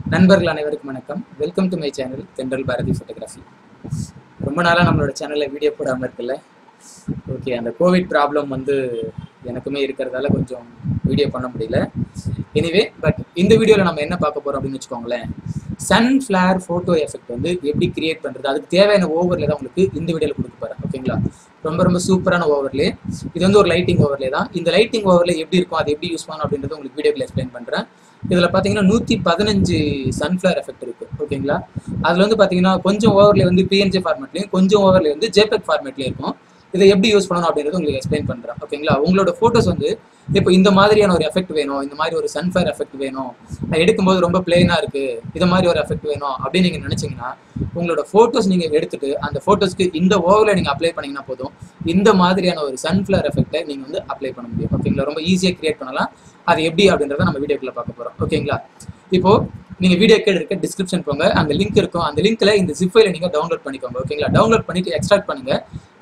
நண்பர்கள் அனைவருக்கும் வணக்கம். வெல்கம் டு மை சேனல் தென்றல் பாரதி ஃபோட்டோகிராஃபி. ரொம்ப நாளாக நம்மளோட சேனலில் வீடியோ போடாமல் இருக்குல்ல. ஓகே, அந்த கோவிட் ப்ராப்ளம் எனக்குமே இருக்கிறதால கொஞ்சம் வீடியோ பண்ண முடியல. எனிவே, பட் இந்த வீடியோவில் நம்ம என்ன பார்க்க போகிறோம் அப்படின்னு வச்சுக்கோங்களேன். சன் ஃப்ளேர் ஃபோட்டோ எஃபெக்ட் எப்படி கிரியேட் பண்ணுறது, அதுக்கு தேவையான ஓவர்லே தான் உங்களுக்கு இந்த வீடியோவில் கொடுக்க போகிறேன். ஓகேங்களா, ரொம்ப சூப்பரான ஓவர்லே. இது ஒரு லைட்டிங் ஓவர்லே தான். இந்த லைட்டிங் ஓவர்லே எப்படி இருக்கும், அது எப்படி யூஸ் பண்ணணும் அப்படின்றது உங்களுக்கு வீடியோவில் எக்ஸ்பிளைன் பண்ணுறேன். இதில் பார்த்தீங்கன்னா 115 சன்ஃப்ளவர் எஃபெக்ட் இருக்குது. ஓகேங்களா, அதில் பார்த்தீங்கன்னா கொஞ்சம் ஓவர்லே பிஎன்ஜி ஃபார்மேட்லேயும் கொஞ்சம் ஓவர்லே ஜேபெக் ஃபார்மேட்லேயும் இருக்கும். இதை எப்படி யூஸ் பண்ணணும் அப்படின்றது உங்களுக்கு எக்ஸ்பிளைன் பண்ணுறேன். ஓகேங்களா, உங்களோட ஃபோட்டோஸ் இப்போ இந்த மாதிரியான ஒரு எஃபெக்ட் வேணும், இந்த மாதிரி ஒரு சன்ஃப்ளவர் எஃபெக்ட் வேணும், எடுக்கும்போது ரொம்ப பிளெயினாக இருக்குது, இது மாதிரி ஒரு எஃபெக்ட் வேணும் அப்படின்னு நீங்கள் நினச்சிங்கன்னா உங்களோட ஃபோட்டோஸ் நீங்கள் எடுத்துகிட்டு அந்த ஃபோட்டோஸ்க்கு இந்த ஓவரில் நீங்கள் அப்ளை பண்ணிங்கன்னா போதும், இந்த மாதிரியான ஒரு சன்ஃப்ளவர் எஃபெக்டை நீங்கள் அப்ளை பண்ண முடியும். ஓகேங்களா, ரொம்ப ஈஸியாக கிரியேட் பண்ணலாம். அது எப்படி அப்படின்றத நம்ம வீடியோக்குள்ள பார்க்க போகிறோம். ஓகேங்களா, இப்போது நீங்கள் வீடியோ கீழே இருக்க டிஸ்கிரிப்ஷன் போங்க, அந்த லிங்க் இருக்கும். அந்த லிங்க்ல இந்த ஜிப் ஃபைலை நீங்கள் டவுன்லோட் பண்ணிக்கோங்க. ஓகேங்களா, டவுன்லோட் பண்ணிட்டு எக்ஸ்ட்ராக்ட் பண்ணுங்க.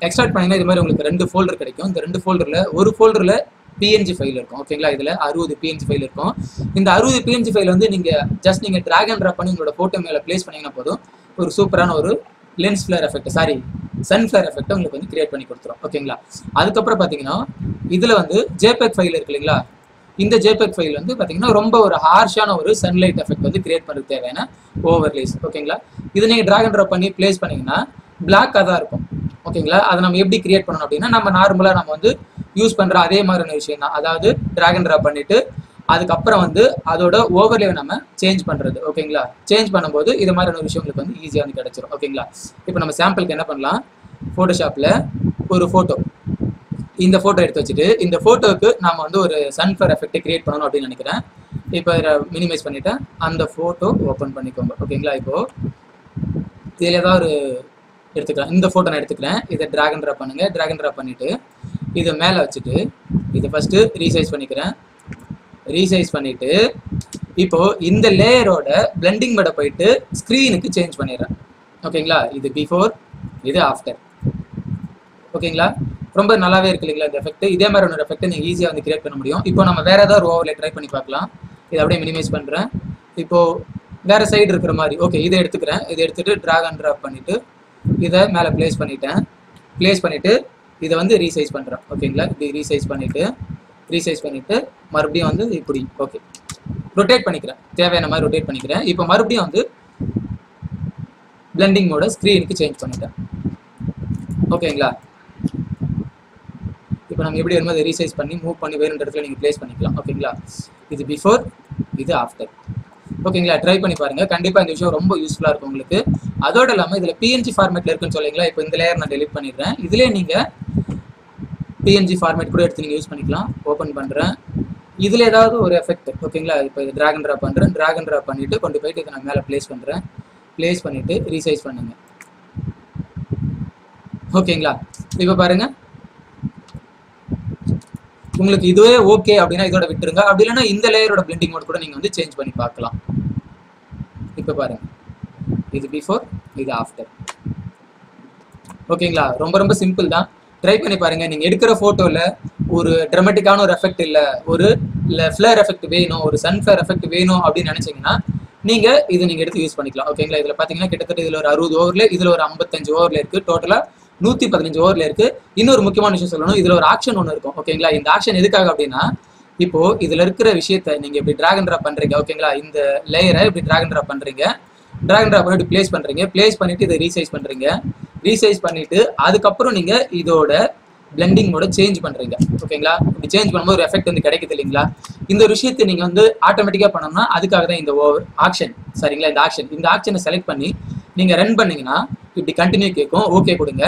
எக்ஸ்ட்ராக்ட் பண்ணிங்கன்னா இது மாதிரி உங்களுக்கு 2 ஃபோல்டர் கிடைக்கும். இந்த 2 ஃபோல்டரில் ஒரு ஃபோல்டரில் பிஎன்ஜி ஃபைல் இருக்கும். ஓகேங்களா, இதில் 60 பிஎன்ஜி ஃபைல் இருக்கும். இந்த 60 பிஎன்ஜி ஃபைல் நீங்கள் ட்ராக் அண்ட் ட்ராப் பண்ணி உங்களோட ஃபோட்டோ மேலே பிளேஸ் பண்ணிங்கன்னா போதும், ஒரு சூப்பரான ஒரு lens flare effect, sunflower effect உங்களுக்கு கிரியேட் பண்ணி கொடுத்துரும். ஓகேங்களா, அதுக்கப்புறம் பார்த்தீங்கன்னா இதில் ஜேபெக் ஃபைல் இருக்கு இல்லைங்களா, இந்த ஜேபெக் ஃபைல் பார்த்தீங்கன்னா ரொம்ப ஒரு ஹார்ஷான ஒரு சன்லைட் எஃபெக்ட் கிரியேட் பண்ணுறது தேவையான ஓவர்லேஸ். ஓகேங்களா, இது நீங்கள் ட்ராக் அண்ட் ட்ராப் பண்ணி பிளேஸ் பண்ணிங்கன்னா பிளாக்காக தான் இருக்கும். ஓகேங்களா, அதை நம்ம எப்படி கிரியேட் பண்ணணும் அப்படின்னா, நம்ம நார்மலாக நம்ம யூஸ் பண்ணுற அதே மாதிரியான விஷயம் தான். அதாவது ட்ராக் அண்ட் ட்ராப் பண்ணிவிட்டு அதுக்கப்புறம் அதோட ஓவர்லே நம்ம சேஞ்ச் பண்ணுறது. ஓகேங்களா, சேஞ்ச் பண்ணும்போது இது மாதிரியான விஷயம் உங்களுக்கு ஈஸியாக கிடச்சிரும். ஓகேங்களா, இப்போ நம்ம சாம்பிளுக்கு என்ன பண்ணலாம், ஃபோட்டோஷாப்பில் ஒரு ஃபோட்டோ, இந்த ஃபோட்டோ எடுத்து வச்சுட்டு இந்த ஃபோட்டோவுக்கு நாம் ஒரு சன்ஃப்ளவர் எஃபெக்ட் கிரியேட் பண்ணணும் அப்படின்னு நினைக்கிறேன். இப்போ இதை மினிமைஸ் பண்ணிவிட்டேன். அந்த ஃபோட்டோ ஓப்பன் பண்ணிக்கோங்க. ஓகேங்களா, இப்போது இதில் ஏதாவது ஒரு எடுத்துக்கலாம். இந்த ஃபோட்டோ நான் எடுத்துக்கிறேன். இதை ட்ராக் அண்ட் ட்ராப் பண்ணுங்கள். ட்ராக் அண்ட் ட்ராப் பண்ணிவிட்டு இதை மேலே வச்சுட்டு இதை ஃபஸ்ட்டு ரீசைஸ் பண்ணிக்கிறேன். ரீசைஸ் பண்ணிவிட்டு இப்போது இந்த லேயரோட பிளெண்டிங் மோட போயிட்டு ஸ்க்ரீனுக்கு சேஞ்ச் பண்ணிடுறேன். ஓகேங்களா, இது பிஃபோர், இது ஆஃப்டர். ஓகேங்களா, ரொம்ப நல்லாவே இருக்கு இல்லைங்களா இந்த எஃபெக்ட். இதே மாதிரி ஒரு எஃபெக்ட் நீங்கள் ஈஸியாக கிரியேட் பண்ண முடியும். இப்போ நம்ம வேறு ஏதாவது ஒரு ஓவரில் ட்ரை பண்ணி பார்க்கலாம். இதை அப்படியே மினிமைஸ் பண்ணுறேன். இப்போது வேறு சைடு இருக்கிற மாதிரி ஓகே இதை எடுத்துக்கிறேன். இதை எடுத்துகிட்டு ட்ராக் அண்ட் ட்ராப் பண்ணிவிட்டு இதை மேலே ப்ளேஸ் பண்ணிட்டேன். ப்ளேஸ் பண்ணிவிட்டு இதை ரீசைஸ் பண்ணுறேன். ஓகேங்களா, இப்படி ரீசைஸ் பண்ணிவிட்டு மறுபடியும் இப்படி ஓகே ரொட்டேட் பண்ணிக்கிறேன். தேவையான மாதிரி ரொட்டேட் பண்ணிக்கிறேன். இப்போ மறுபடியும் பிளெண்டிங் மோட ஸ்க்ரீனுக்கு சேஞ்ச் பண்ணிட்டேன். ஓகேங்களா, இப்போ நம்ம எப்படி வரும்போது ரீசைஸ் பண்ணி மூவ் பண்ணி வேறு இடத்துல நீங்கள் ப்ளேஸ் பண்ணிக்கலாம். ஓகேங்களா, இது பிஃபோர், இது ஆஃப்டர். ஓகேங்களா, ட்ரை பண்ணி பாருங்கள். கண்டிப்பாக இந்த விஷயம் ரொம்ப யூஸ்ஃபுல்லாக இருக்கும் உங்களுக்கு. அதோடு இல்லாமல் இதில் பிஎன்ஜி ஃபார்மேட்டில் இருக்குன்னு சொல்லிங்களா, இப்போ இந்த லேயர் நான் டெலிட் பண்ணிடுறேன். இதிலே நீங்கள் பிஎன்ஜி ஃபார்மேட் கூட எடுத்து நீங்கள் யூஸ் பண்ணிக்கலாம். ஓப்பன் பண்ணுறேன். இதில் ஏதாவது ஒரு எஃபெக்ட். ஓகேங்களா, இப்போ இது ட்ராக் அண்ட் ட்ராப் பண்ணுறேன். ட்ராக் அண்ட் ட்ராப் பண்ணிவிட்டு கொண்டு போயிட்டு இதை நான் மேலே ப்ளேஸ் பண்ணுறேன். ப்ளேஸ் பண்ணிவிட்டு ரீசைஸ் பண்ணுங்கள். ஓகேங்களா, இப்போ பாருங்கள் உங்களுக்கு இதுவே ஓகே அப்படின்னா இதோட விட்டுருங்க. அப்படி இல்லைன்னா இந்த லேயரோட பிளெண்டிங் மோட் கூட நீங்கள் சேஞ்ச் பண்ணி பார்க்கலாம். இப்போ பாருங்க, இது பிஃபோர், இது ஆஃப்டர். ஓகேங்களா, ரொம்ப சிம்பிள் தான். ட்ரை பண்ணி பாருங்க. நீங்கள் எடுக்கிற ஃபோட்டோவில் ஒரு ட்ராமேட்டிக்கான ஒரு எஃபெக்ட் இல்லை, ஒரு ஃப்ளேர் எஃபெக்ட் வேணும், ஒரு சன்ஃப்ளவர் எஃபெக்ட் வேணும் அப்படின்னு நினச்சிங்கன்னா நீங்கள் இதை எடுத்து யூஸ் பண்ணிக்கலாம். ஓகேங்களா, இதில் பார்த்தீங்கன்னா கிட்டத்தட்ட இதில் ஒரு 60 ஓவரில், இதில் ஒரு 55 ஓவரில் இருக்குது. டோட்டலாக 115 ஓவரில் இருக்குது. இன்னொரு முக்கியமான விஷயம் சொல்லணும், இதில் ஒரு ஆக்ஷன் ஒன்று இருக்கும். ஓகேங்களா, இந்த ஆக்ஷன் எதுக்காக அப்படின்னா, இப்போது இதில் இருக்கிற விஷயத்தை நீங்கள் இப்படி ட்ராக் அண்ட் ட்ராப் பண்ணுறீங்க. ஓகேங்களா, இந்த லேயரை இப்படி ட்ராக் அண்ட் ட்ராப் பண்ணுறீங்க. ட்ராக் அண்ட் ட்ராப் பண்ணிட்டு ப்ளேஸ் பண்ணுறீங்க. ப்ளேஸ் பண்ணிவிட்டு இதை ரீசைஸ் பண்ணுறீங்க. ரீசைஸ் பண்ணிவிட்டு அதுக்கப்புறம் நீங்கள் இதோட பிளெண்டிங் மோட சேஞ்ச் பண்ணுறீங்க. ஓகேங்களா, இப்படி சேஞ்ச் பண்ணும்போது ஒரு எஃபெக்ட் கிடைக்குது இல்லைங்களா. இந்த ஒரு விஷயத்தை நீங்கள் ஆட்டோமேட்டிக்காக பண்ணோம்னா அதுக்காக தான் இந்த ஆக்ஷன். சரிங்களா, இந்த ஆக்ஷனை செலக்ட் பண்ணி நீங்கள் ரன் பண்ணிங்கன்னா இப்படி கண்டினியூ கேட்கும். ஓகே கொடுங்க.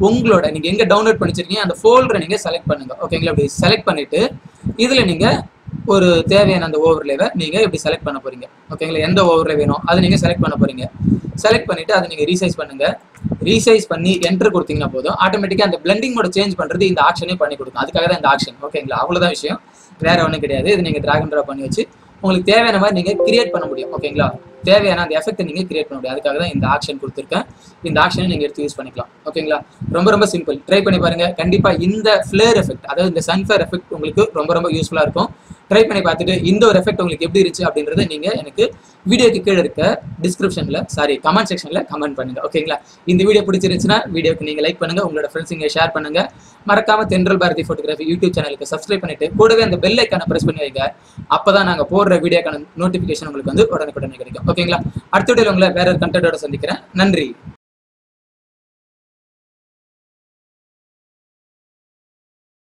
உங்களோட நீங்கள் எங்கே டவுன்லோட் பண்ணிச்சிருக்கீங்க அந்த ஃபோல்டரை நீங்கள் செலக்ட் பண்ணுங்கள். ஓகேங்களா, இப்படி செலக்ட் பண்ணிவிட்டு இதில் நீங்கள் ஒரு தேவையான அந்த ஓவர்லேவை நீங்கள் இப்படி செலக்ட் பண்ண போகிறீங்க. ஓகேங்களா, எந்த ஓவர்லே வேணும் அதை நீங்கள் செலக்ட் பண்ண போகிறீங்க. செலக்ட் பண்ணிவிட்டு அதை நீங்கள் ரீசைஸ் பண்ணுங்கள். ரீசைஸ் பண்ணி என்டர் கொடுத்தீங்கன்னா போதும், ஆட்டோமேட்டிக்காக அந்த பிளெண்டிங் மோட சேஞ்ச் பண்ணுறது இந்த ஆக்ஷனே பண்ணி கொடுக்கும். அதுக்காக தான் இந்த ஆக்ஷன். ஓகேங்களா, அவ்வளோதான் விஷயம், வேறு ஒன்றும் கிடையாது. இது நீங்கள் ட்ராக் அண்ட் ட்ராப் பண்ணி வச்சு உங்களுக்கு தேவையான மாதிரி நீங்கள் கிரியேட் பண்ண முடியும். ஓகேங்களா, தேவையான அந்த எஃபெக்ட்டை நீங்கள் கிரியேட் பண்ண முடியும். அதுக்காக தான் இந்த ஆக்ஷன் கொடுத்துருக்கேன். இந்த ஆக்ஷனை நீங்கள் எடுத்து யூஸ் பண்ணிக்கலாம். ஓகேங்களா, ரொம்ப சிம்பிள். ட்ரை பண்ணி பாருங்கள். கண்டிப்பாக இந்த ஃப்ளேர் எஃபெக்ட், அதாவது இந்த சன்ஃப்ளவர் எஃபெக்ட் உங்களுக்கு ரொம்ப யூஸ்ஃபுல்லாக இருக்கும். ட்ரை பண்ணி பார்த்துட்டு இந்த ஒரு எஃபெக்ட் உங்களுக்கு எப்படி இருந்துச்சு அப்படின்றத நீங்கள் எனக்கு வீடியோக்கு கீழே இருக்க கமெண்ட் செக்ஷனில் கமெண்ட் பண்ணுங்க. ஓகேங்களா? இந்த வீடியோ பிடிச்சிருந்துச்சுன்னா வீடியோக்கு நீங்கள் லைக் பண்ணுங்க, உங்களோட ஃப்ரெண்ட்ஸுங்க ஷேர் பண்ணுங்க. மறக்காம தென்றல் பாரதி ஃபோட்டோகிராஃபி யூடியூப் சேனலுக்கு சப்ஸ்கிரைப் பண்ணிட்டு கூடவே அந்த பெல் ஐக்கானை பிரஸ் பண்ணி வைங்க. அப்பதான் நாங்கள் போடுற வீடியோக்கான நோட்டிஃபிகேஷன் உங்களுக்கு வந்து உடனுக்குடனே கிடைக்கும். ஓகேங்களா? அடுத்த வீடியோவில் உங்களை வேற ஒரு கண்டென்ட்டோட சந்திக்கிறேன். நன்றி.